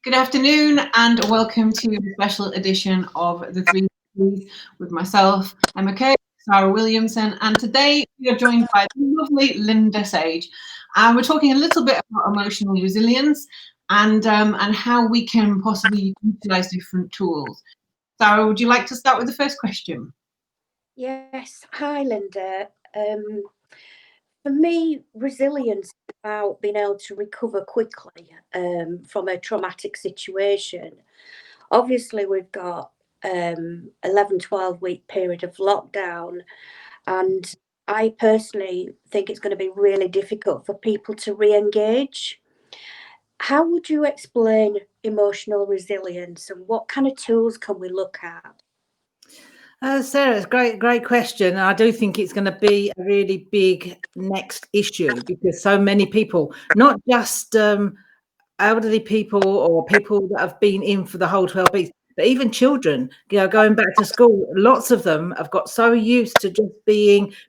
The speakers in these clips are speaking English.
Good afternoon and welcome to the special edition of the Three Ps with myself, Emma Kay, Sarah Williamson, and today we are joined by the lovely Linda Sage. And we're talking a little bit about emotional resilience and how we can possibly utilize different tools. Sarah, would you like to start with the first question? Yes. Hi, Linda. For me, resilience is about being able to recover quickly from a traumatic situation. Obviously, we've got 11, 12-week period of lockdown, and I personally think it's going to be really difficult for people to re-engage. How would you explain emotional resilience and what kind of tools can we look at? Sarah, it's great question. I do think it's going to be a really big next issue because so many people, not just elderly people or people that have been in for the whole 12 weeks, but even children, going back to school, lots of them have got so used to just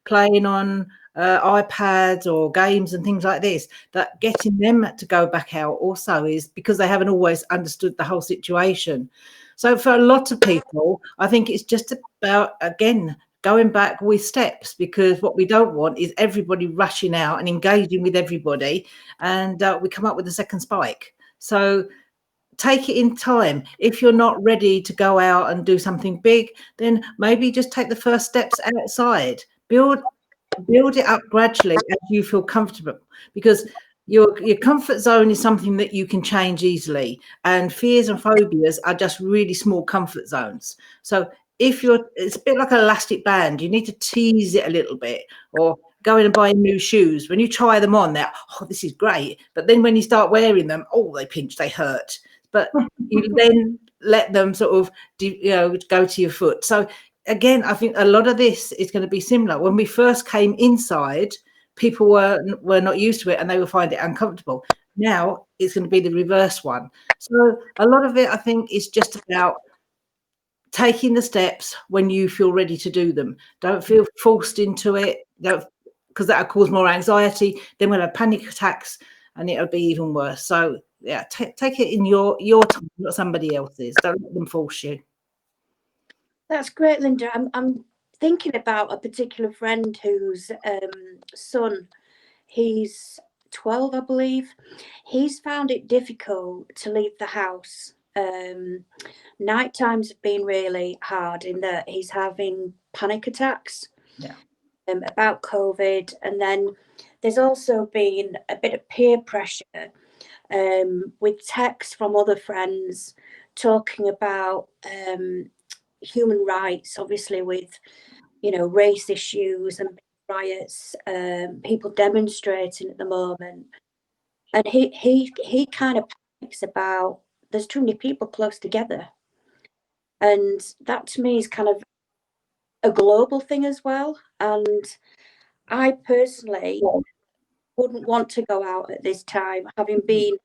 playing on iPads or games and things like this, that getting them to go back out also is because they haven't always understood the whole situation. So for a lot of people, I think it's just about, again, going back with steps, because what we don't want is everybody rushing out and engaging with everybody, and we come up with a second spike. So take it in time. If you're not ready to go out and do something big, then maybe just take the first steps outside. Build it up gradually as you feel comfortable, because your comfort zone is something that you can change easily, and fears and phobias are just really small comfort zones. So it's a bit like an elastic band. You need to tease it a little bit, or go in and buy new shoes. When you try them on, this is great, but then when you start wearing them, they pinch, they hurt. But you then let them sort of go to your foot. So again, I think a lot of this is going to be similar. When we first came inside, people were not used to it and they will find it uncomfortable. Now it's going to be the reverse one. So a lot of it, I think, is just about taking the steps when you feel ready to do them. Don't feel forced into it, because that'll cause more anxiety. Then we'll have panic attacks and it'll be even worse. So yeah, take it in your time, not somebody else's. Don't let them force you. That's great, Linda. I'm thinking about a particular friend whose son, he's 12, I believe. He's found it difficult to leave the house. Night times have been really hard in that he's having panic attacks about COVID. And then there's also been a bit of peer pressure with texts from other friends talking about human rights, obviously with race issues and riots, people demonstrating at the moment, and he kind of panics about there's too many people close together, and that to me is kind of a global thing as well. And I personally wouldn't want to go out at this time, having been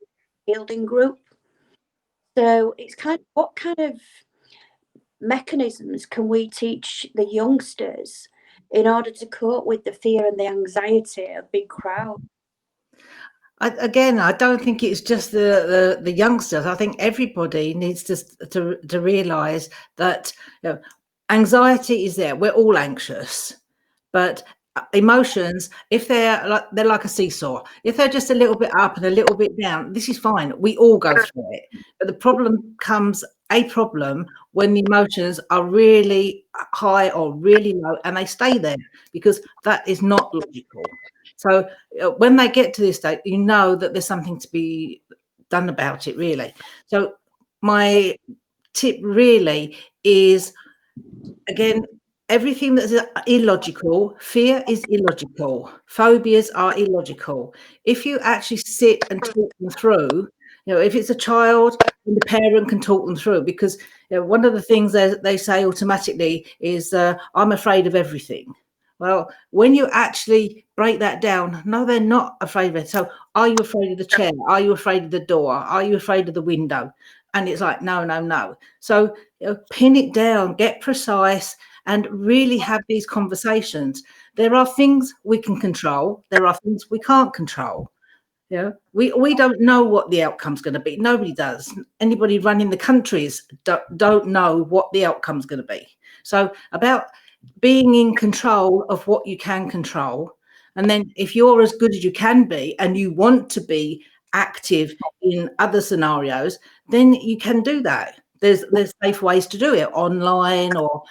building group. So it's kind of, what kind of mechanisms can we teach the youngsters in order to cope with the fear and the anxiety of big crowds? I don't think it's just the youngsters. I think everybody needs to realise that anxiety is there. We're all anxious, but emotions, if they're like a seesaw, if they're just a little bit up and a little bit down, this is fine. We all go through it. But the problem comes when the emotions are really high or really low and they stay there, because that is not logical. So when they get to this state, you know that there's something to be done about it, really. So my tip really is, again, everything that's illogical, fear is illogical, phobias are illogical. If you actually sit and talk them through, if it's a child, the parent can talk them through, because one of the things they say automatically is, I'm afraid of everything. Well, when you actually break that down, no, they're not afraid of it. So are you afraid of the chair? Are you afraid of the door? Are you afraid of the window? And it's like, no. So pin it down, get precise, and really have these conversations. There are things we can control. There are things we can't control. We don't know what the outcome's going to be. Nobody does. Anybody running the countries don't know what the outcome's going to be. So about being in control of what you can control. And then if you're as good as you can be and you want to be active in other scenarios, then you can do that. There's safe ways to do it, online or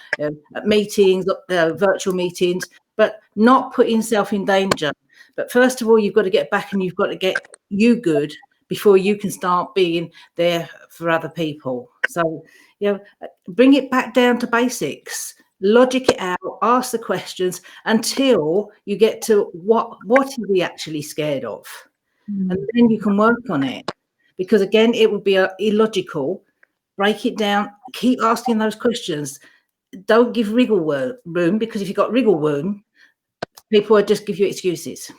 meetings, virtual meetings, but not putting yourself in danger. But first of all, you've got to get back and you've got to get you good before you can start being there for other people. So, bring it back down to basics, logic it out, ask the questions until you get to what are we actually scared of? And then you can work on it. Because again, it would be illogical. Break it down, keep asking those questions. Don't give wriggle room, because if you've got wriggle room, people will just give you excuses.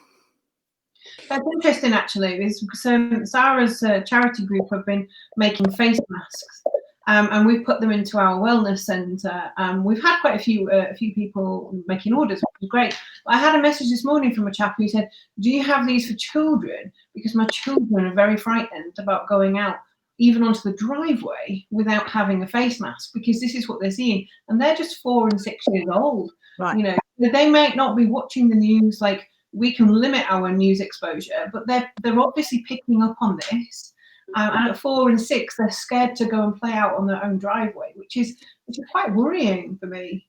That's interesting, actually. So Sarah's charity group have been making face masks, and we've put them into our wellness centre. We've had quite a few people making orders, which is great. But I had a message this morning from a chap who said, "Do you have these for children? Because my children are very frightened about going out, even onto the driveway, without having a face mask, because this is what they're seeing, and they're just 4 and 6 years old. Right. They might not be watching the news like." We can limit our news exposure, but they're obviously picking up on this. And at 4 and 6, they're scared to go and play out on their own driveway, which is quite worrying for me.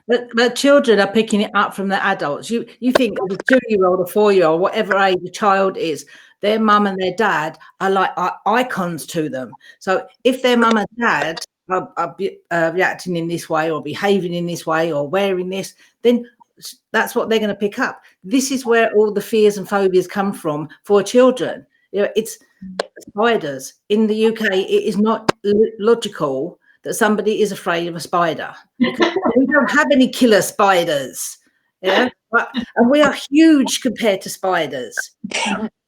But children are picking it up from the adults. You think the 2-year-old or 4-year-old, whatever age the child is, their mum and their dad are like icons to them. So if their mum and dad are reacting in this way or behaving in this way or wearing this, then that's what they're going to pick up. This is where all the fears and phobias come from for children. It's spiders. In the UK, it is not logical that somebody is afraid of a spider, because we don't have any killer spiders. And we are huge compared to spiders.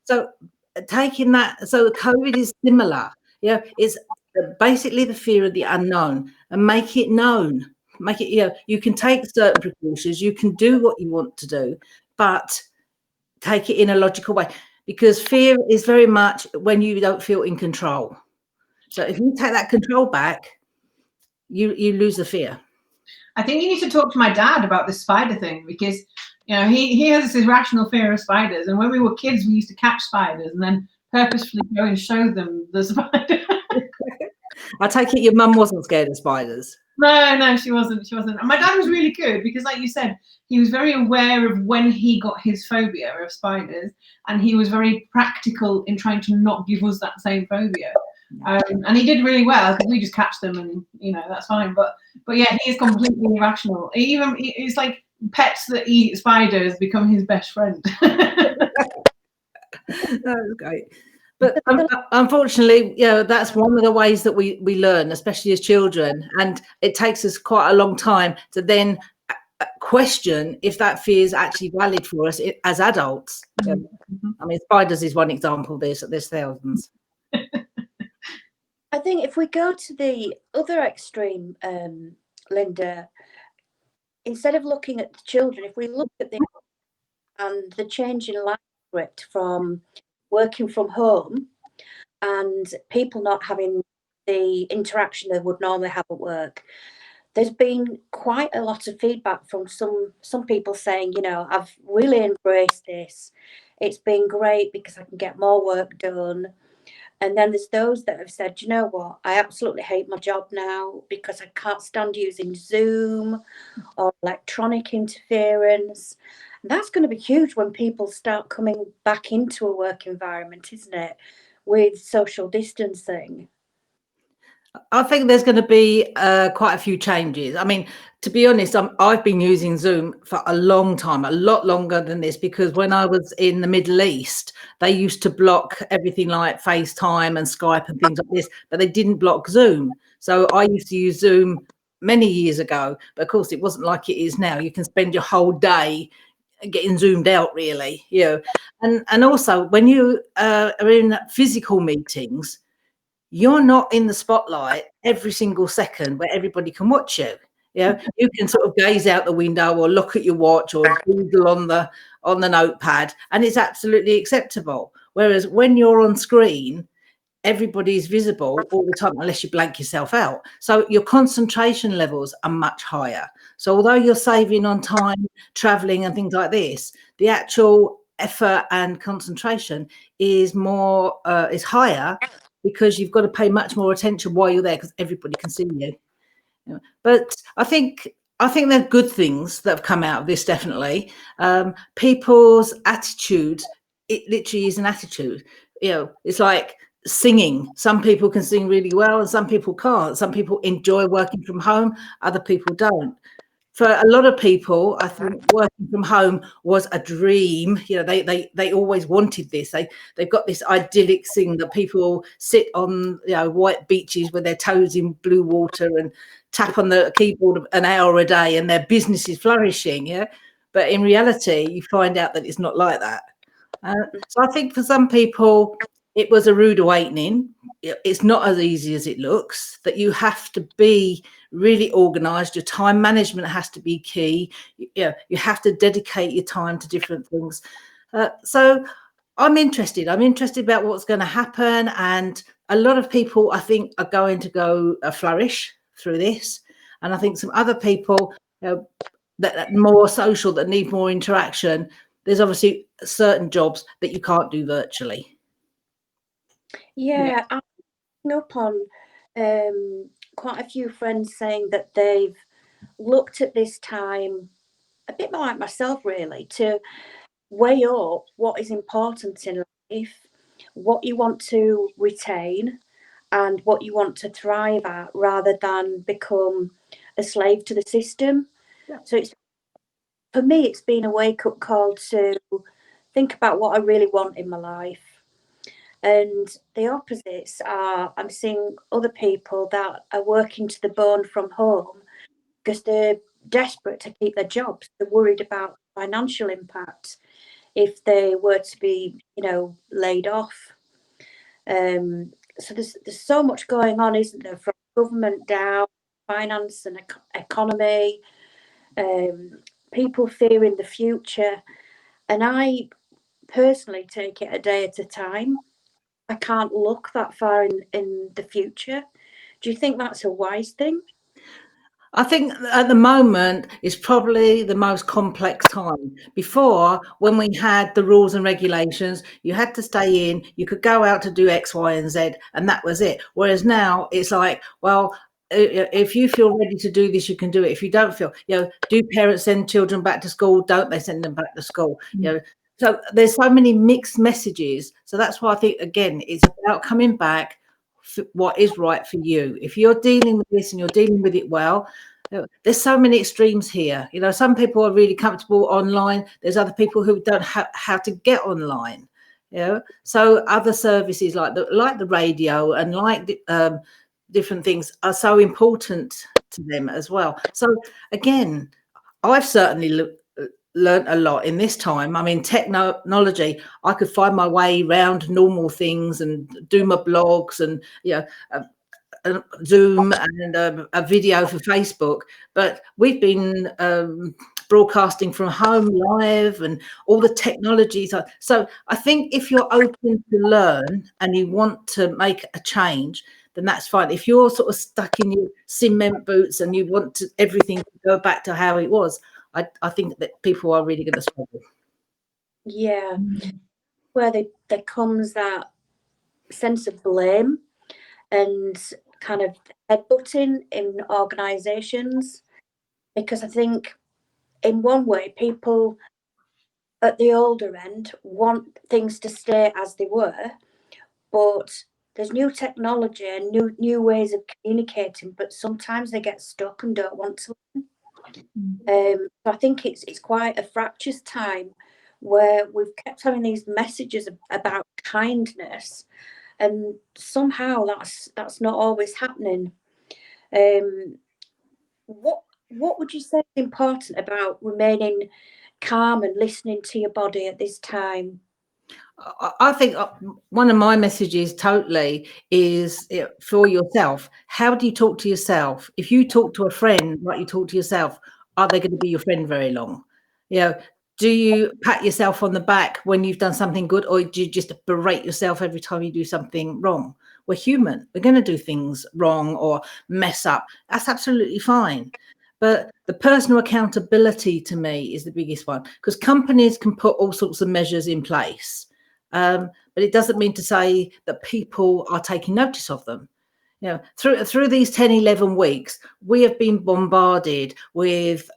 So taking that, so COVID is similar. It's basically the fear of the unknown, and make it known. Make it, you can take certain precautions, you can do what you want to do, but take it in a logical way, because fear is very much when you don't feel in control. So if you take that control back, you lose the fear. I think you need to talk to my dad about this spider thing, because he has this irrational fear of spiders, and when we were kids we used to catch spiders and then purposefully go and show them the spider. I take it your mum wasn't scared of spiders. No, she wasn't. And my dad was really good, because like you said, he was very aware of when he got his phobia of spiders, and he was very practical in trying to not give us that same phobia. And he did really well, because we just catch them and that's fine. But yeah, he is completely irrational. It's like pets that eat spiders become his best friend. That's great. But unfortunately, that's one of the ways that we learn, especially as children. And it takes us quite a long time to then question if that fear is actually valid for us as adults. I mean, spiders is one example. There's thousands. I think if we go to the other extreme, Linda, instead of looking at the children, if we look at the change in life script from working from home and people not having the interaction they would normally have at work, there's been quite a lot of feedback from some people saying, I've really embraced this. It's been great because I can get more work done. And then there's those that have said, you know what, I absolutely hate my job now because I can't stand using Zoom or electronic interference. And that's going to be huge when people start coming back into a work environment, isn't it, with social distancing? I think there's going to be quite a few changes. I mean, to be honest, I've been using Zoom for a long time, a lot longer than this, because when I was in the Middle East, they used to block everything like FaceTime and Skype and things like this, but they didn't block Zoom. So I used to use Zoom many years ago, but of course it wasn't like it is now. You can spend your whole day getting zoomed out, really. And also when you are in physical meetings, you're not in the spotlight every single second where everybody can watch you. You can sort of gaze out the window or look at your watch or doodle on the notepad, and it's absolutely acceptable. Whereas when you're on screen, everybody's visible all the time unless you blank yourself out. So your concentration levels are much higher. So although you're saving on time, traveling and things like this, the actual effort and concentration is more is higher, because you've got to pay much more attention while you're there, because everybody can see you. But I think there are good things that have come out of this, definitely. People's attitudes, it literally is an attitude. It's like singing. Some people can sing really well and some people can't. Some people enjoy working from home, other people don't. For a lot of people, I think working from home was a dream. They always wanted this. They've got this idyllic thing that people sit on white beaches with their toes in blue water and tap on the keyboard an hour a day and their business is flourishing. Yeah, but in reality, you find out that it's not like that. So I think for some people, it was a rude awakening. It's not as easy as it looks, that you have to be really organized. Your time management has to be key. You have to dedicate your time to different things. So I'm interested about what's going to happen. And a lot of people, I think, are going to go flourish through this. And I think some other people that are more social, that need more interaction, there's obviously certain jobs that you can't do virtually. Yeah, I'm picking up on quite a few friends saying that they've looked at this time a bit more like myself, really, to weigh up what is important in life, what you want to retain, and what you want to thrive at, rather than become a slave to the system. Yeah. So for me, it's been a wake-up call to think about what I really want in my life. And the opposites are, I'm seeing other people that are working to the bone from home because they're desperate to keep their jobs. They're worried about financial impact if they were to be, laid off. So there's so much going on, isn't there, from government down, finance and economy, people fearing the future. And I personally take it a day at a time. I can't look that far in the future. Do you think that's a wise thing? I think at the moment is probably the most complex time. Before, when we had the rules and regulations, you had to stay in, you could go out to do X, Y, and Z, and that was it. Whereas now it's like, well, if you feel ready to do this, you can do it. If you don't feel, do parents send children back to school? Don't they send them back to school? So there's so many mixed messages. So that's why I think, again, it's about coming back for what is right for you. If you're dealing with this and you're dealing with it well, there's so many extremes here. Some people are really comfortable online. There's other people who don't have how to get online. So other services like the radio and different things are so important to them as well. So again, I've certainly learned a lot in this time. I mean, technology, I could find my way around normal things and do my blogs and Zoom and a video for Facebook, but we've been broadcasting from home live and all the technologies. So I think if you're open to learn and you want to make a change, then that's fine. If you're sort of stuck in your cement boots and you want everything to go back to how it was, I think that people are really going to struggle. Yeah, where there comes that sense of blame and kind of headbutting in organisations, because I think in one way people at the older end want things to stay as they were, but there's new technology and new ways of communicating, but sometimes they get stuck and don't want to learn. So I think it's quite a fractious time where we've kept having these messages about kindness, and somehow that's not always happening. What would you say is important about remaining calm and listening to your body at this time? I think one of my messages totally is for yourself. How do you talk to yourself? If you talk to a friend like you talk to yourself, are they going to be your friend very long? do you pat yourself on the back when you've done something good, or do you just berate yourself every time you do something wrong? We're human. We're going to do things wrong or mess up. That's absolutely fine. But the personal accountability to me is the biggest one, because companies can put all sorts of measures in place. But it doesn't mean to say that people are taking notice of them. You know, through these 10, 11 weeks, we have been bombarded with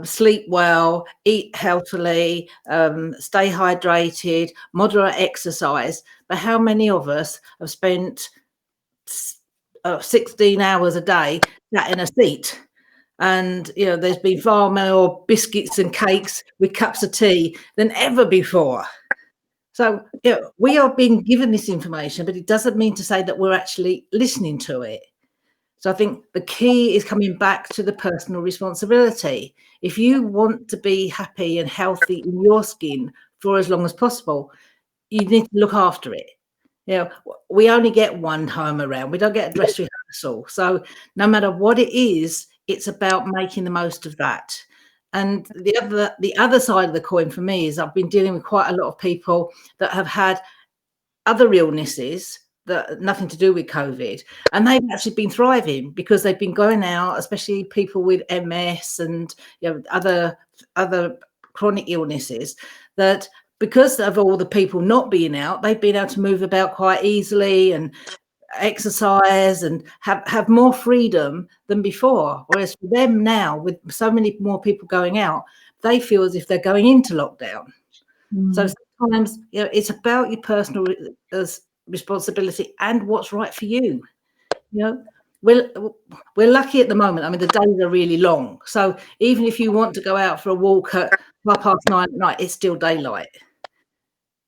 sleep well, eat healthily, stay hydrated, moderate exercise. But how many of us have spent 16 hours a day sat in a seat? And, you know, there's been far more biscuits and cakes with cups of tea than ever before. So, you know, we are being given this information, but it doesn't mean to say that we're actually listening to it. So I think the key is coming back to the personal responsibility. If you want to be happy and healthy in your skin for as long as possible, you need to look after it. You know, we only get one time around. We don't get a dress rehearsal. So no matter what it is, it's about making the most of that. And the other side of the coin for me is I've been dealing with quite a lot of people that have had other illnesses that nothing to do with COVID, and they've actually been thriving because they've been going out, especially people with MS and, you know, other chronic illnesses, that because of all the people not being out, they've been able to move about quite easily and exercise and have more freedom than before. Whereas for them now, with so many more people going out, they feel as if they're going into lockdown. So sometimes, you know, it's about your personal responsibility and what's right for you. You know, we're lucky at the moment. I mean, the days are really long. So even if you want to go out for a walk at 9:30 at night, it's still daylight.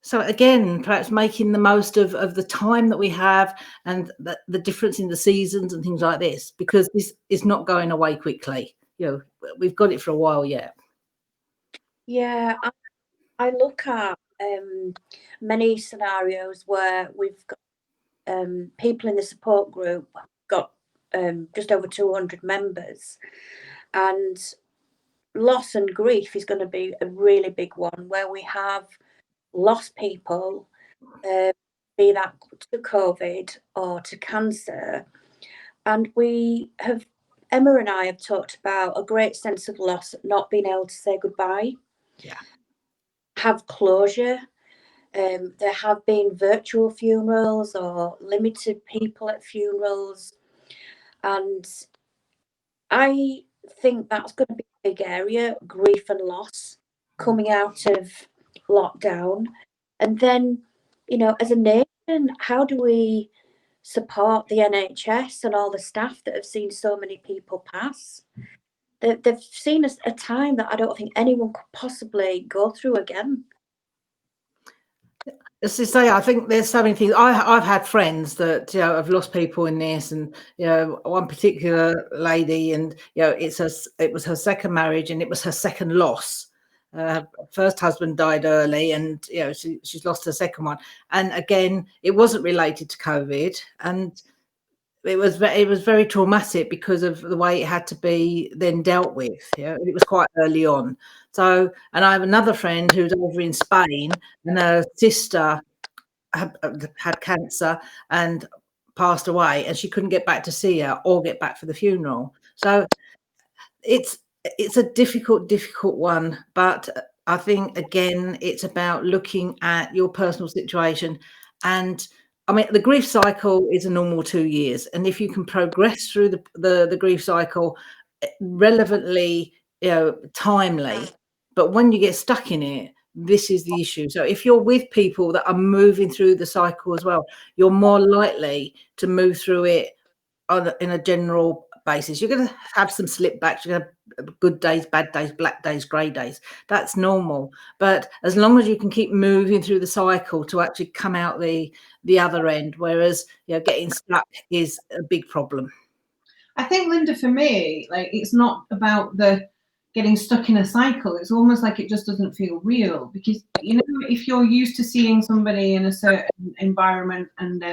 So again, perhaps making the most of the time that we have and the difference in the seasons and things like this, because this is not going away quickly. You know, we've got it for a while yet. Yeah, I look at many scenarios where we've got people in the support group got just over 200 members, and loss and grief is going to be a really big one, where we have lost people, be that to COVID or to cancer. And Emma and I have talked about a great sense of loss, not being able to say goodbye. Yeah. Have closure. There have been virtual funerals or limited people at funerals. And I think that's going to be a big area, grief and loss, coming out of lockdown. And then, you know, as a nation, how do we support the NHS and all the staff that have seen so many people pass? They've seen a time that I don't think anyone could possibly go through again. As I say, I think there's so many things. I've had friends that, you know, have lost people in this, and, you know, one particular lady, and, you know, it was her second marriage and it was her second loss. Her first husband died early, and, you know, she's lost her second one. And again, it wasn't related to COVID, and it was very traumatic because of the way it had to be then dealt with. Yeah, it was quite early on. So, and I have another friend who's over in Spain, and her sister had cancer and passed away, and she couldn't get back to see her or get back for the funeral. So it's a difficult one, but I think again it's about looking at your personal situation. And I mean, the grief cycle is a normal 2 years, and if you can progress through the grief cycle relevantly, you know, timely, but when you get stuck in it, this is the issue. So if you're with people that are moving through the cycle as well, you're more likely to move through it in a general basis. You're going to have some slip backs. You're going to have good days, bad days, black days, grey days. That's normal. But as long as you can keep moving through the cycle to actually come out the other end, whereas, you know, getting stuck is a big problem. I think, Linda, for me, like, it's not about the getting stuck in a cycle. It's almost like it just doesn't feel real, because, you know, if you're used to seeing somebody in a certain environment and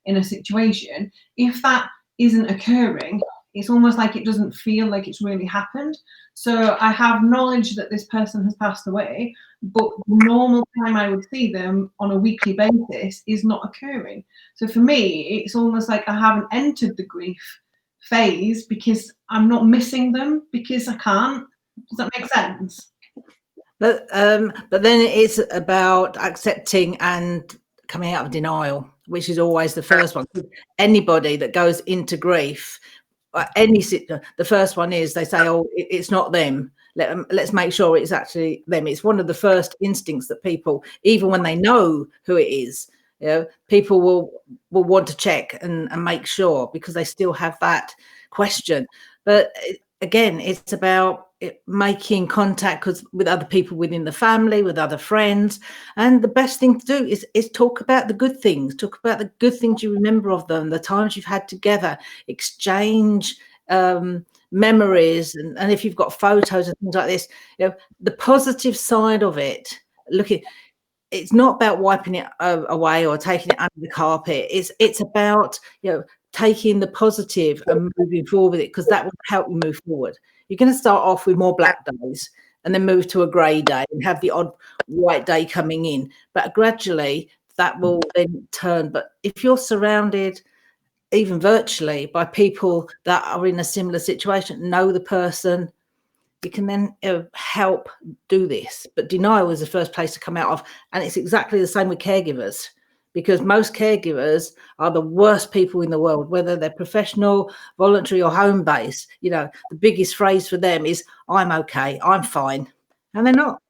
in a situation, if that isn't occurring, it's almost like it doesn't feel like it's really happened. So I have knowledge that this person has passed away, but the normal time I would see them on a weekly basis is not occurring. So for me, it's almost like I haven't entered the grief phase because I'm not missing them because I can't. Does that make sense? But then it's about accepting and coming out of denial, which is always the first one. Anybody that goes into grief, the first one is they say, "Oh, it's not them. Let's make sure it's actually them." It's one of the first instincts that people, even when they know who it is, you know, people will want to check and make sure, because they still have that question. But again, it's about making contact with other people within the family, with other friends. And the best thing to do is talk about the good things, talk about the good things you remember of them, the times you've had together, exchange memories. And if you've got photos and things like this, you know, the positive side of it, it's not about wiping it away or taking it under the carpet. It's about, you know, taking the positive and moving forward with it, because that will help you move forward. You're going to start off with more black days and then move to a grey day and have the odd white day coming in. But gradually that will then turn. But if you're surrounded, even virtually, by people that are in a similar situation, know the person, you can then help do this. But denial is the first place to come out of. And it's exactly the same with caregivers, because most caregivers are the worst people in the world, whether they're professional, voluntary or home-based. You know, the biggest phrase for them is, "I'm okay, I'm fine." And they're not.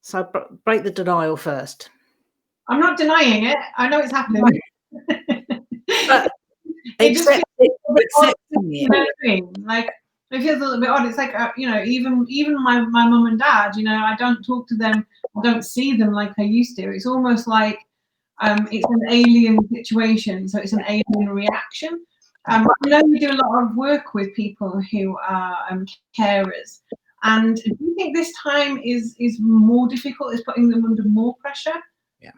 So break the denial first. I'm not denying it. I know it's happening. But accepting it. Like, it feels a little bit odd. It's like, you know, even my mum and dad, you know, I don't talk to them, I don't see them like I used to. It's almost like it's an alien situation, so it's an alien reaction. I know we do a lot of work with people who are carers. And do you think this time is more difficult, is putting them under more pressure? Yeah.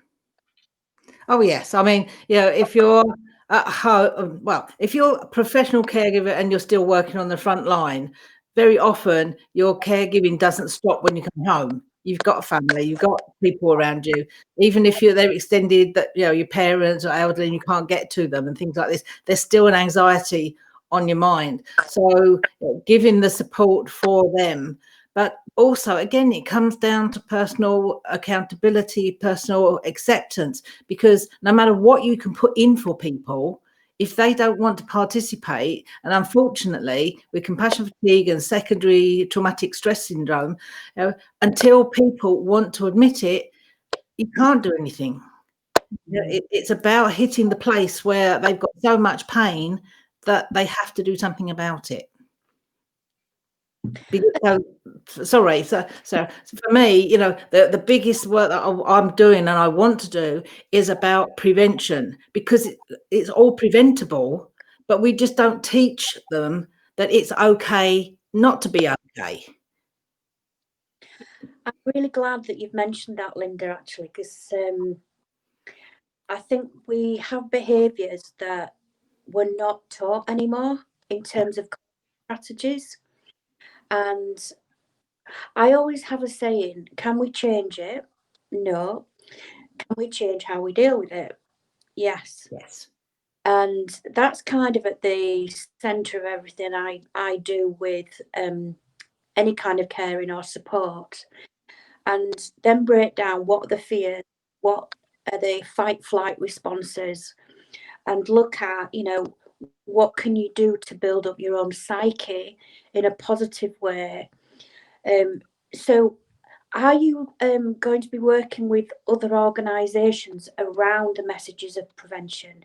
Oh, yes. I mean, you know, if you're at home, well, if you're a professional caregiver and you're still working on the front line, very often your caregiving doesn't stop when you come home. You've got a family, you've got people around you. Even if they're extended, that, you know, your parents are elderly and you can't get to them and things like this, there's still an anxiety on your mind. So giving the support for them. But also, again, it comes down to personal accountability, personal acceptance, because no matter what you can put in for people, if they don't want to participate, and unfortunately with compassion fatigue and secondary traumatic stress syndrome, you know, until people want to admit it, you can't do anything. You know, it's about hitting the place where they've got so much pain that they have to do something about it. Sorry. So for me, you know, the biggest work that I'm doing and I want to do is about prevention, because it's all preventable, but we just don't teach them that it's okay not to be okay. I'm really glad that you've mentioned that, Linda, actually, because I think we have behaviours that we're not taught anymore in terms of strategies. And I always have a saying, can we change it? No. Can we change how we deal with it? Yes. And that's kind of at the centre of everything I do with any kind of caring or support. And then break down what are the fears, what are the fight-flight responses, and look at, you know, what can you do to build up your own psyche in a positive way. So are you going to be working with other organisations around the messages of prevention?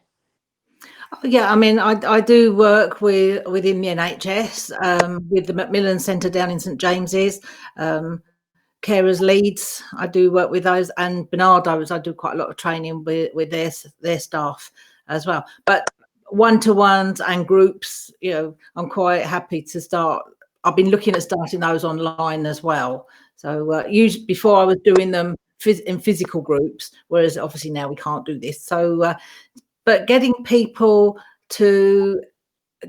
Yeah, I mean, I do work within the NHS, with the Macmillan Centre down in St James's, Carers Leeds. I do work with those, and Bernardo's. I do quite a lot of training with their staff as well. But one-to-ones and groups, you know, I'm quite happy to start. I've been looking at starting those online as well. So usually before I was doing them in physical groups, whereas obviously now we can't do this. So, but getting people to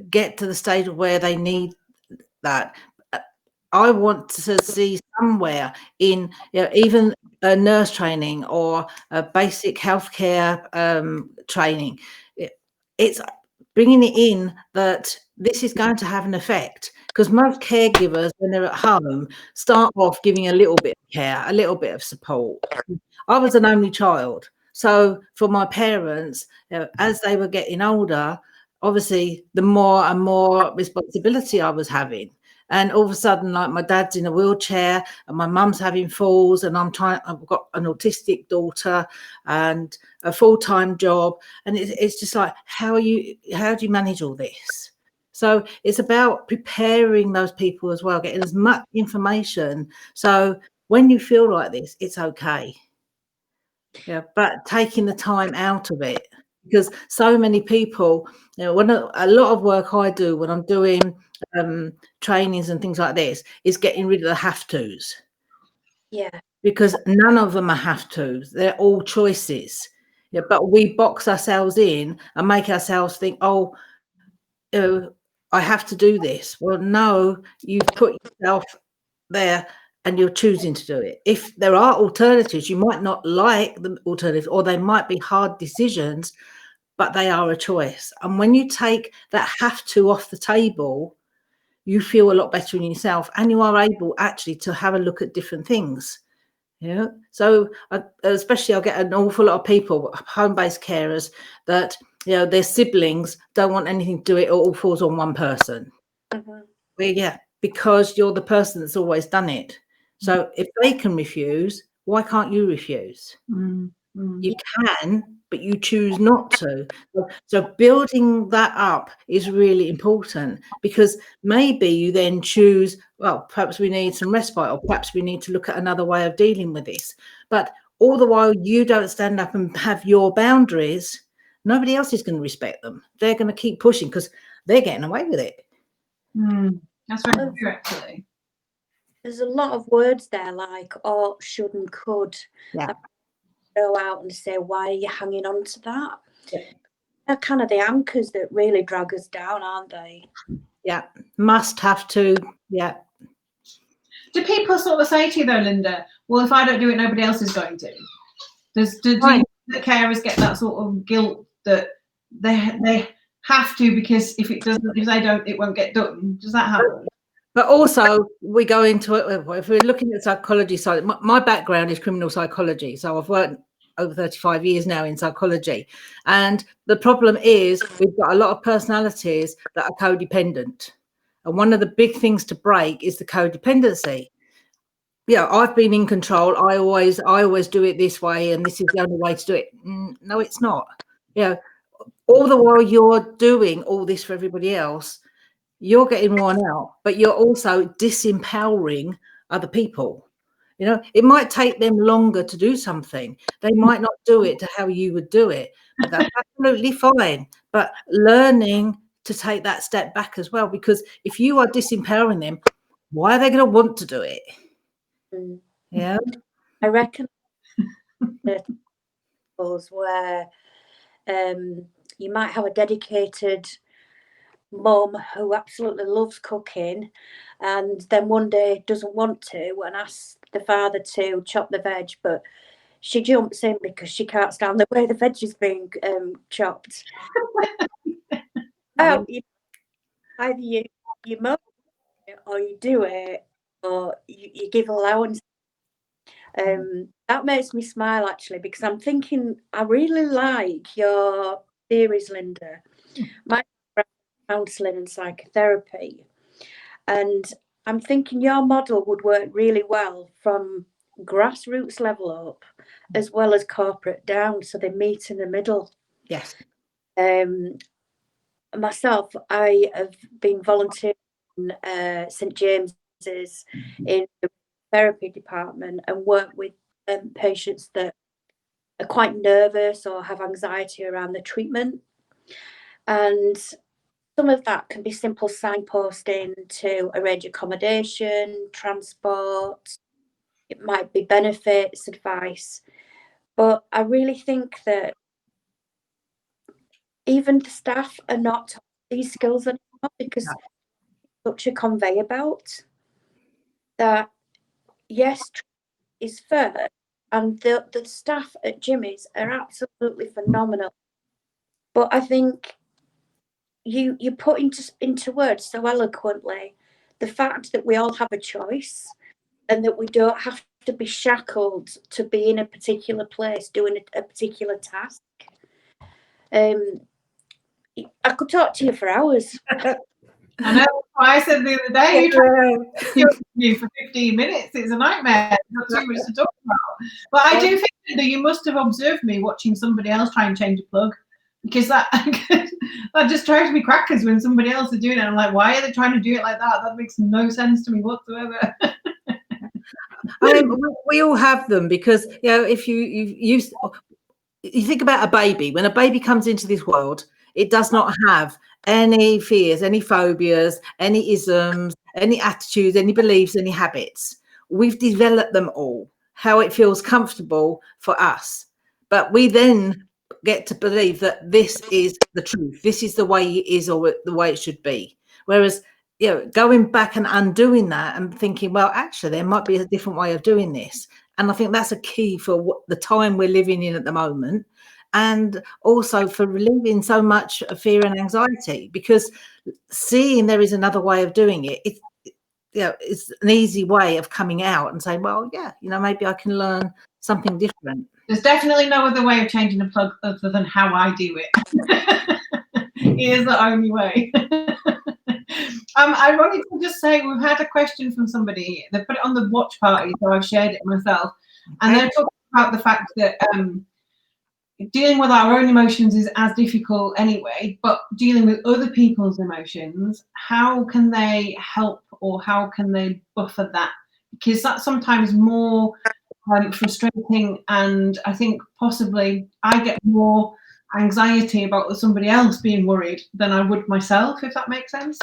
get to the stage where they need that. I want to see somewhere in, you know, even a nurse training or a basic healthcare training. It's bringing it in that this is going to have an effect, because most caregivers, when they're at home, start off giving a little bit of care, a little bit of support. I was an only child, so for my parents, you know, as they were getting older, obviously the more and more responsibility I was having. And all of a sudden, like, my dad's in a wheelchair and my mum's having falls, and I've got an autistic daughter and a full-time job. And it's just like, how do you manage all this? So it's about preparing those people as well, getting as much information. So when you feel like this, it's okay. Yeah, but taking the time out of it, because so many people, you know, when a lot of work I do when I'm doing trainings and things like this is getting rid of the have tos. Yeah. Because none of them are have tos. They're all choices. Yeah, but we box ourselves in and make ourselves think, oh, I have to do this. Well, no, you've put yourself there and you're choosing to do it. If there are alternatives, you might not like the alternatives, or they might be hard decisions, but they are a choice. And when you take that have to off the table, you feel a lot better in yourself, and you are able actually to have a look at different things. Yeah. So especially I get an awful lot of people, home-based carers, that, you know, their siblings don't want anything to do it, all falls on one person. Mm-hmm. Well, yeah, because you're the person that's always done it. So if they can refuse, why can't you refuse? You can, but you choose not to. So building that up is really important, because maybe you then choose, well, perhaps we need some respite, or perhaps we need to look at another way of dealing with this. But all the while you don't stand up and have your boundaries, nobody else is going to respect them. They're going to keep pushing because they're getting away with it. That's very true, actually. There's a lot of words there, like ought, should, and could. Yeah. Go out and say, why are you hanging on to that? Yeah. They're kind of the anchors that really drag us down, aren't they? Yeah. Must have to. Yeah. Do people sort of say to you though, Linda, well, if I don't do it, nobody else is going to? Do the carers get that sort of guilt that they have to, because if they don't, it won't get done? Does that happen? But also, we go into it, if we're looking at psychology side, my background is criminal psychology. So I've worked over 35 years now in psychology. And the problem is we've got a lot of personalities that are codependent. And one of the big things to break is the codependency. Yeah, I've been in control. I always do it this way, and this is the only way to do it. No, it's not. Yeah, all the while you're doing all this for everybody else, you're getting worn out, but you're also disempowering other people. You know, it might take them longer to do something. They might not do it to how you would do it, but that's absolutely fine. But learning to take that step back as well, because if you are disempowering them, why are they going to want to do it? Yeah, I reckon where you might have a dedicated mum who absolutely loves cooking, and then one day doesn't want to and asks the father to chop the veg, but she jumps in because she can't stand the way the veg is being chopped. Oh, either you mow it, or you do it, or you give allowance. That makes me smile, actually, because I'm thinking I really like your theories, Linda. My counselling and psychotherapy, and I'm thinking your model would work really well from grassroots level up as well as corporate down, so they meet in the middle. Yes. Myself, I have been volunteering St James's in the therapy department and work with patients that are quite nervous or have anxiety around the treatment. And some of that can be simple signposting to arrange accommodation, transport. It might be benefits, advice. But I really think that even the staff are not taught these skills because such a conveyor belt that, yes, is fair, and the staff at Jimmy's are absolutely phenomenal. But I think you put into words so eloquently the fact that we all have a choice and that we don't have to be shackled to be in a particular place doing a particular task. I could talk to you for hours. I know. I said the other day, you talk to me for 15 minutes. It's a nightmare. Not too much to talk about. But I do think that you must have observed me watching somebody else try and change a plug, because that just drives me crackers when somebody else is doing it. I'm like, why are they trying to do it like that? That makes no sense to me whatsoever. I mean, we all have them, because if you think about a baby. When a baby comes into this world, it does not have any fears, any phobias, any isms, any attitudes, any beliefs, any habits. We've developed them all, how it feels comfortable for us. But we then get to believe that this is the truth. This is the way it is, or the way it should be. Whereas, going back and undoing that and thinking, well, actually, there might be a different way of doing this. And I think that's a key for the time we're living in at the moment. And also for relieving so much fear and anxiety, because seeing there is another way of doing it, it's an easy way of coming out and saying, well, maybe I can learn something different. There's definitely no other way of changing a plug other than how I do it. It is the only way. I wanted to just say, we've had a question from somebody. They put it on the watch party, so I've shared it myself. And they're talking about the fact that dealing with our own emotions is as difficult anyway, but dealing with other people's emotions, how can they help, or how can they buffer that? Because that's sometimes more frustrating, and I think possibly I get more anxiety about somebody else being worried than I would myself, if that makes sense.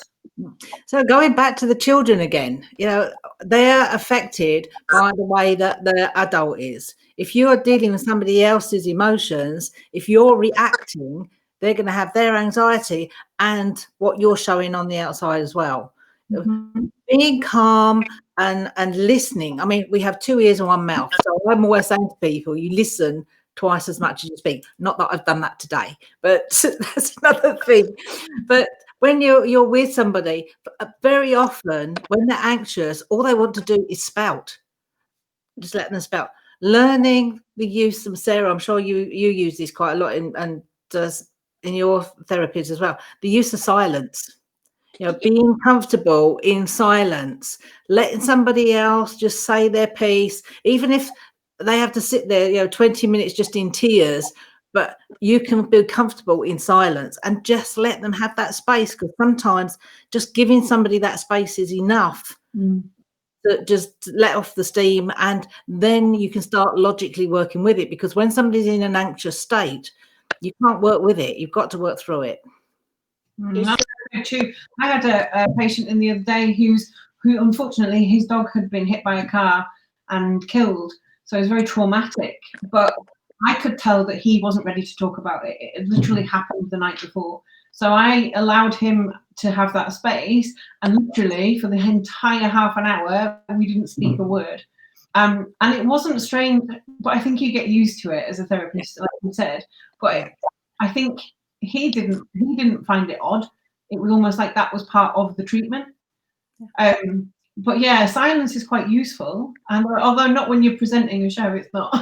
So going back to the children again, they're affected by the way that the adult is. If you are dealing with somebody else's emotions, if you're reacting, they're going to have their anxiety and what you're showing on the outside as well. Mm-hmm. Being calm and listening. I mean, we have 2 ears and 1 mouth. So I'm always saying to people, you listen twice as much as you speak. Not that I've done that today, but that's another thing. But when you're with somebody, very often when they're anxious, all they want to do is spout. Just let them spout. Learning the use of, Sarah, I'm sure you use this quite a lot and does in your therapies as well. The use of silence. Being comfortable in silence, letting somebody else just say their piece, even if they have to sit there, 20 minutes just in tears, but you can be comfortable in silence and just let them have that space, because sometimes just giving somebody that space is enough to just let off the steam, and then you can start logically working with it, because when somebody's in an anxious state, you can't work with it. You've got to work through it. True. I had a patient in the other day who unfortunately his dog had been hit by a car and killed, so it was very traumatic, but I could tell that he wasn't ready to talk about it. It literally happened the night before, so I allowed him to have that space, and literally for the entire half an hour we didn't speak a word, and it wasn't strange, but I think you get used to it as a therapist, like you said. But I think he didn't find it odd. It was almost like that was part of the treatment. But yeah, silence is quite useful, and although not when you're presenting a show, it's not.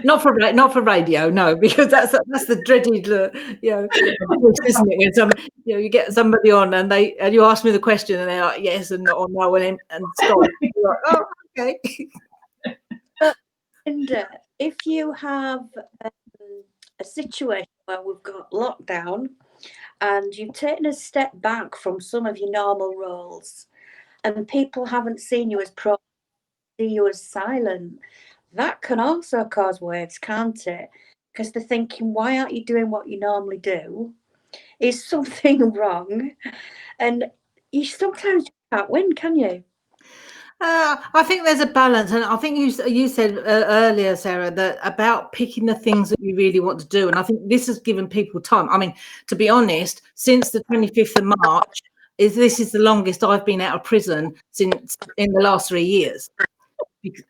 Not for radio, no, because that's the dreaded, isn't it? When you get somebody on and you ask me the question and they're like yes and or no and stop. You're like, oh, okay. And if you have a situation where we've got lockdown and you've taken a step back from some of your normal roles, and people haven't seen you as pro, see you as silent, that can also cause waves, can't it? Because they're thinking, why aren't you doing what you normally do? Is something wrong? And you sometimes can't win, can you? I think there's a balance, and I think you said earlier, Sarah, that about picking the things that you really want to do, and I think this has given people time. I mean, to be honest, since the 25th of March, this is the longest I've been out of prison since in the last 3 years,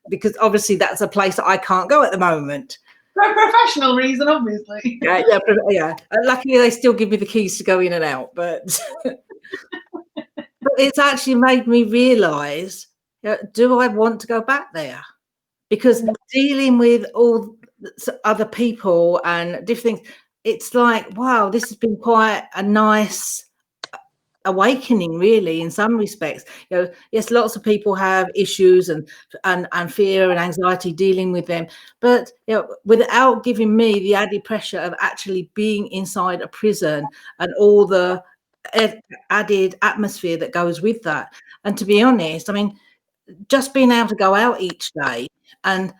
because obviously that's a place that I can't go at the moment. For a professional reason, obviously. Yeah. Luckily, they still give me the keys to go in and out, but but it's actually made me realise, do I want to go back there? Because dealing with all other people and different things, it's like, wow, this has been quite a nice awakening, really, in some respects. Yes, lots of people have issues and fear and anxiety dealing with them, but without giving me the added pressure of actually being inside a prison and all the added atmosphere that goes with that. And to be honest, I mean, just being able to go out each day and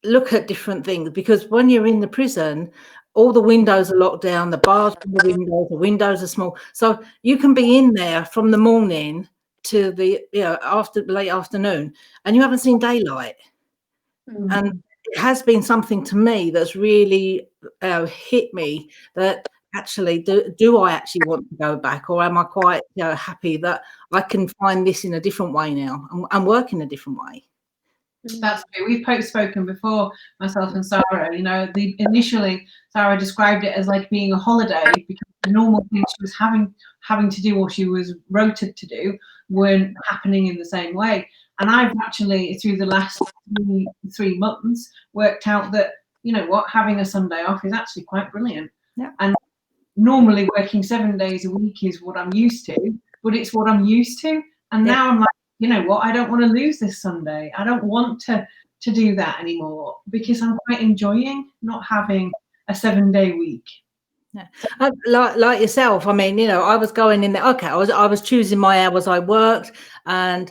look at different things, because when you're in the prison, all the windows are locked down, the bars from the windows are small, so you can be in there from the morning to the after late afternoon, and you haven't seen daylight. And it has been something to me that's really hit me, that actually do I actually want to go back, or am I quite happy that I can find this in a different way now and work in a different way? That's true. We've spoken before, myself and Sarah. Initially Sarah described it as like being a holiday, because the normal things she was having to do, or she was rotated to do, weren't happening in the same way. And I've actually, through the last 3 months, worked out that, you know what, having a Sunday off is actually quite brilliant. Yeah. And normally working 7 days a week is what I'm used to, but it's what I'm used to. And now I'm like, you know what, I don't want to lose this Sunday. I don't want to do that anymore, because I'm quite enjoying not having a 7-day week. Yeah. Like yourself, I mean, I was going in there. Okay, I was choosing my hours I worked, and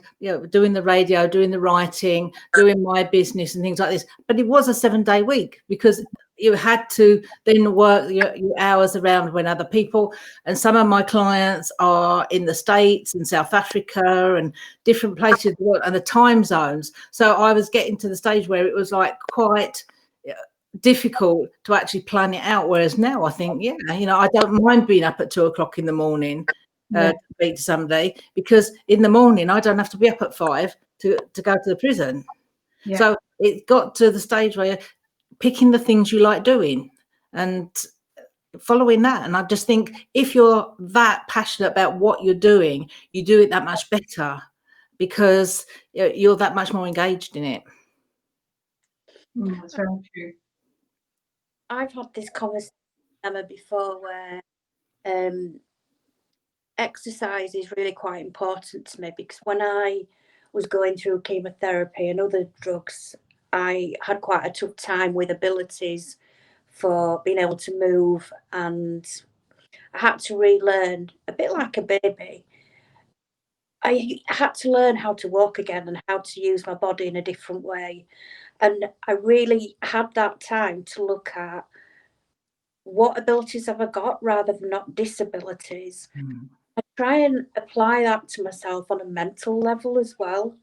doing the radio, doing the writing, doing my business and things like this. But it was a 7-day week, because you had to then work your hours around when other people, and some of my clients are in the States and South Africa and different places, and the time zones. So I was getting to the stage where it was like quite difficult to actually plan it out, whereas now I think I don't mind being up at 2 o'clock in the morning to speak to somebody, because in the morning I don't have to be up at 5 to go to the prison. So it got to the stage where you're picking the things you like doing and following that, and I just think if you're that passionate about what you're doing, you do it that much better, because you're that much more engaged in it. That's very true. I've had this conversation with Emma before, where exercise is really quite important to me, because when I was going through chemotherapy and other drugs, I had quite a tough time with abilities for being able to move, and I had to relearn, a bit like a baby. I had to learn how to walk again and how to use my body in a different way. And I really had that time to look at what abilities have I got rather than not disabilities. I try and apply that to myself on a mental level as well,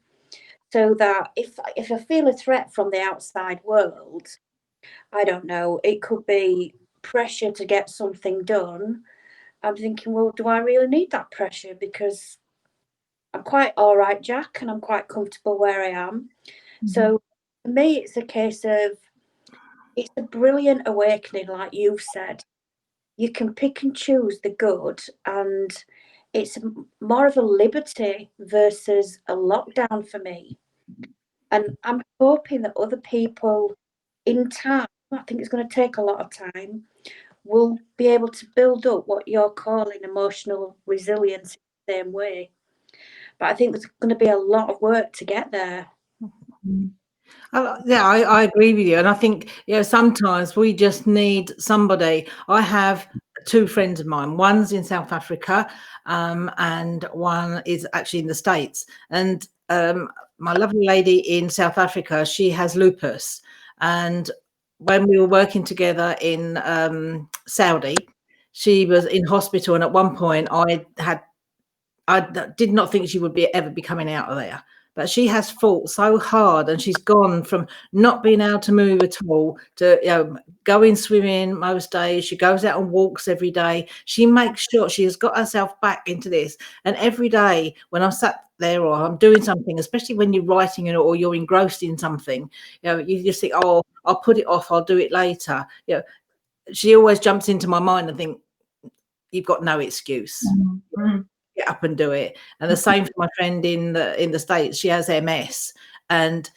so that if I feel a threat from the outside world, I don't know, it could be pressure to get something done. I'm thinking, well, do I really need that pressure? Because I'm quite all right, Jack, and I'm quite comfortable where I am. So for me, it's a case of, it's a brilliant awakening, like you've said. You can pick and choose the good, and it's more of a liberty versus a lockdown for me. And I'm hoping that other people, in time, I think it's going to take a lot of time, will be able to build up what you're calling emotional resilience in the same way. But I think there's going to be a lot of work to get there. Yeah, I agree with you, and I think sometimes we just need somebody. I have 2 friends of mine. One's in South Africa, and one is actually in the States. And my lovely lady in South Africa, she has lupus, and when we were working together in Saudi, she was in hospital, and at one point I did not think she would ever be coming out of there. but she has fought so hard, and she's gone from not being able to move at all to, you know, going swimming most days. She goes out and walks every day. She makes sure she has got herself back into this. And every day when I'm sat there or I'm doing something, especially when you're writing or you're engrossed in something, you know, you just think, oh, I'll put it off, I'll do it later. You know, she always jumps into my mind and think, you've got no excuse. Mm-hmm. Get up and do it. And the same for my friend in the States. She has MS, and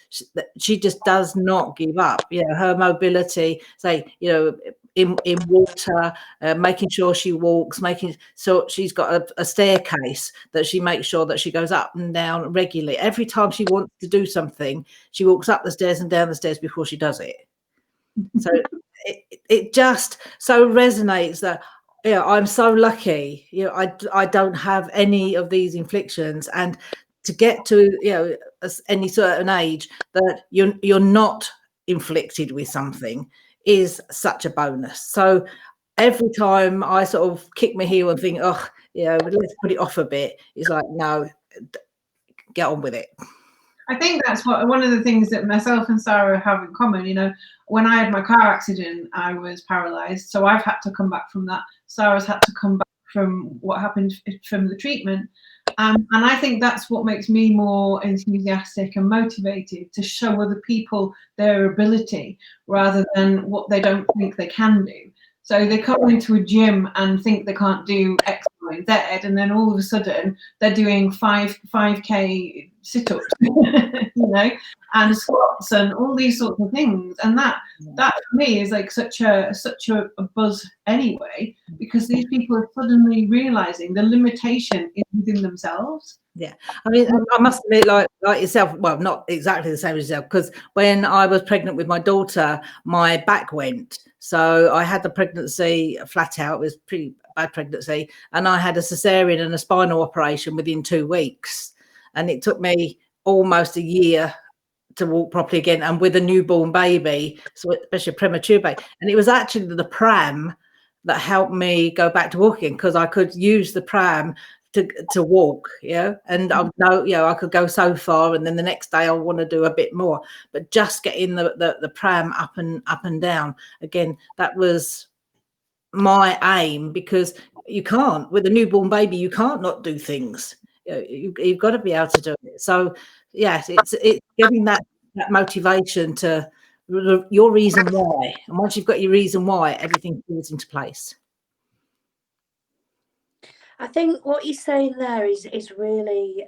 she just does not give up. You know, her mobility, say, you know, in water, making sure she walks, making so she's got a staircase that she makes sure that she goes up and down regularly. Every time she wants to do something, she walks up the stairs and down the stairs before she does it. So it just so resonates that, yeah, I'm so lucky. You know, I don't have any of these inflictions, and to get to, you know, any certain age that you're not inflicted with something is such a bonus. So every time I sort of kick my heel and think, oh, you know, let's put it off a bit, it's like, no, get on with it. I think that's one of the things that myself and Sarah have in common. You know, when I had my car accident, I was paralyzed, so I've had to come back from that. Sarah's had to come back from what happened from the treatment, and I think that's what makes me more enthusiastic and motivated to show other people their ability rather than what they don't think they can do. So they come into a gym and think they can't do X, Y, and Z, and then all of a sudden they're doing 5K sit-ups, you know, and squats and all these sorts of things. And that for me is like such a buzz anyway, because these people are suddenly realizing the limitation is within themselves. Yeah, I mean, I must admit, like yourself, well, not exactly the same as yourself, because when I was pregnant with my daughter, my back went. So I had the pregnancy flat out. It was a pretty bad pregnancy, and I had a cesarean and a spinal operation within 2 weeks, and it took me almost a year to walk properly again, and with a newborn baby, so especially a premature baby. And it was actually the pram that helped me go back to walking, because I could use the pram to walk, you know, and I know, you know, I could go so far, and then the next day I want to do a bit more. But just getting the pram up and down again, that was my aim, because you can't, with a newborn baby, you can't not do things. You know, you've got to be able to do it. So yes, it's getting that motivation to your reason why, and once you've got your reason why, everything falls into place. I think what you're saying there is really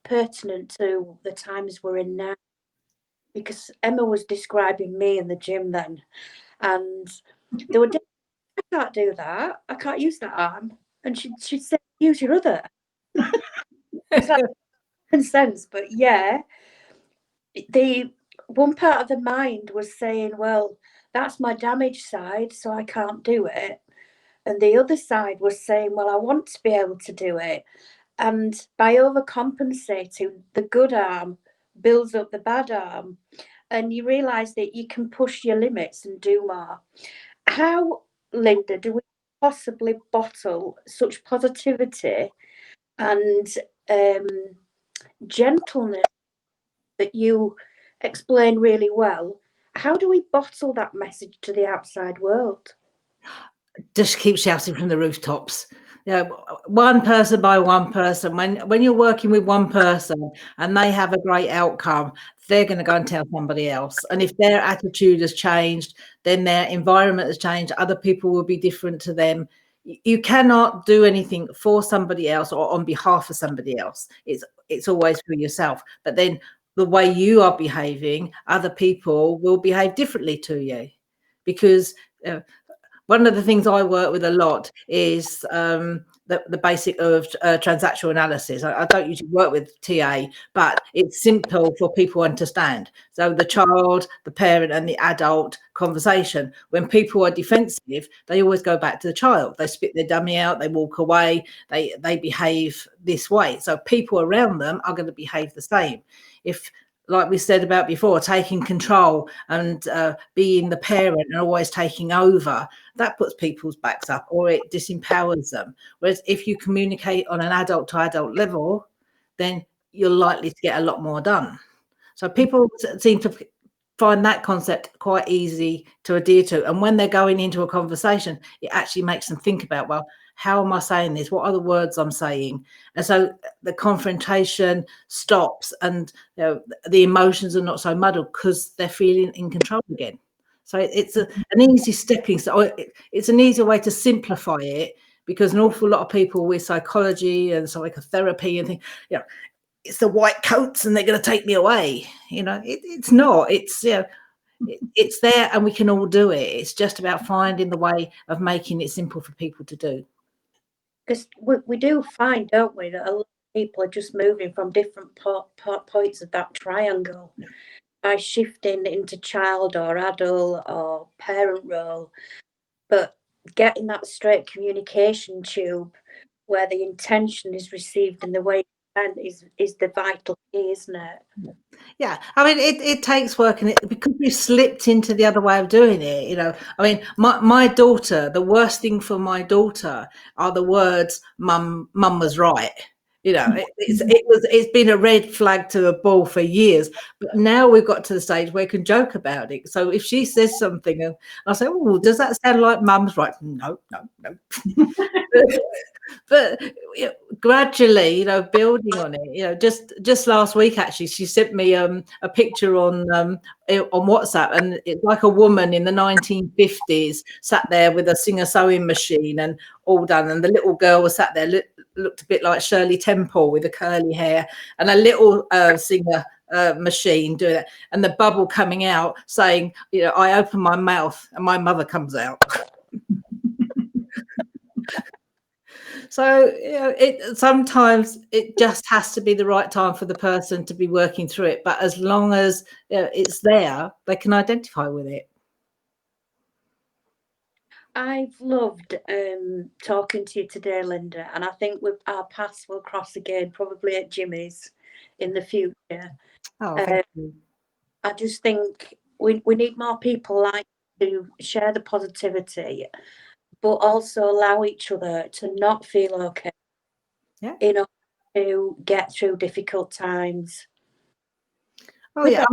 pertinent to the times we're in now, because Emma was describing me in the gym then, and there were days, I can't do that, I can't use that arm, and she'd say, use your other. It's like common sense, but yeah, the one part of the mind was saying, well, that's my damaged side, so I can't do it. And the other side was saying, well, I want to be able to do it. And by overcompensating, the good arm builds up the bad arm. And you realise that you can push your limits and do more. How, Linda, do we possibly bottle such positivity and gentleness that you explain really well? How do we bottle that message to the outside world? Just keep shouting from the rooftops. You know, one person by one person. When you're working with one person and they have a great outcome, they're going to go and tell somebody else. And if their attitude has changed, then their environment has changed. Other people will be different to them. You cannot do anything for somebody else or on behalf of somebody else. It's always for yourself. But then the way you are behaving, other people will behave differently to you, because one of the things I work with a lot is the basic of transactional analysis. I don't usually work with TA, but it's simple for people to understand. So the child, the parent, and the adult conversation. When people are defensive, they always go back to the child. They spit their dummy out, they walk away, they behave this way. So people around them are going to behave the same. If, like we said about before, taking control and being the parent and always taking over, that puts people's backs up, or it disempowers them. Whereas if you communicate on an adult to adult level, then you're likely to get a lot more done. So people seem to find that concept quite easy to adhere to. And when they're going into a conversation, it actually makes them think about, well, how am I saying this? What are the words I'm saying? And so the confrontation stops, and the emotions are not so muddled because they're feeling in control again. So it's an easy stepping stone. It's an easier way to simplify it, because an awful lot of people with psychology and psychotherapy and things, it's the white coats and they're going to take me away. It's not. It's it's there, and we can all do it. It's just about finding the way of making it simple for people to do. Because we do find, don't we, that a lot of people are just moving from different points of that triangle by shifting into child or adult or parent role, but getting that straight communication tube where the intention is received in the way is the vital key, isn't it? Yeah, I mean, it takes work, and because we've slipped into the other way of doing it. I mean, my daughter, the worst thing for my daughter are the words "mum was right." It's been a red flag to the ball for years, but now we've got to the stage where we can joke about it. So if she says something, and I say, "Oh, does that sound like mum's right?" No. But gradually, building on it, just last week, actually, she sent me a picture on WhatsApp, and it's like a woman in the 1950s sat there with a Singer sewing machine and all done, and the little girl was sat there, looked a bit like Shirley Temple with the curly hair, and a little Singer machine doing it, and the bubble coming out saying, I open my mouth and my mother comes out. So sometimes it just has to be the right time for the person to be working through it. But as long as it's there, they can identify with it. I've loved talking to you today, Linda, and I think our paths will cross again, probably at Jimmy's in the future. Oh, thank you. I just think we need more people like you to share the positivity, but also allow each other to not feel okay. Yeah. In order to get through difficult times. Oh yeah,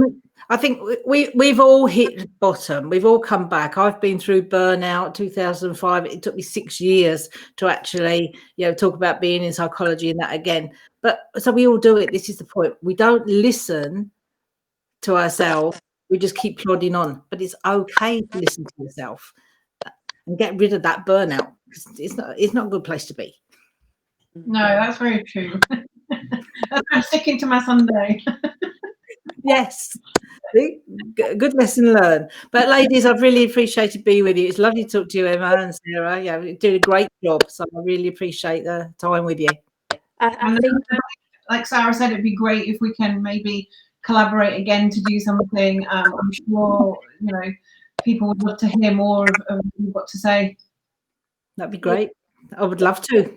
I think we've all hit bottom. We've all come back. I've been through burnout, 2005. It took me 6 years to actually, talk about being in psychology and that again. But so we all do it. This is the point. We don't listen to ourselves. We just keep plodding on. But it's okay to listen to yourself and get rid of that burnout. It's not a good place to be. No, that's very true. I'm sticking to my Sunday. Yes. Good lesson learned. But ladies, I've really appreciated being with you. It's lovely to talk to you, Emma and Sarah. Yeah, you're doing a great job. So I really appreciate the time with you. I think, like Sarah said, it'd be great if we can maybe collaborate again to do something. I'm sure, people would love to hear more of what you've got to say. That'd be great. I would love to.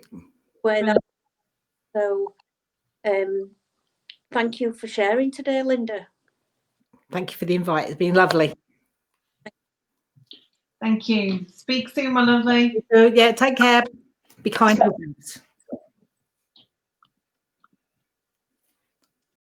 So, thank you for sharing today, Linda. Thank you for the invite. It's been lovely. Thank you. Speak soon, my lovely. Yeah, take care. Be kind to others.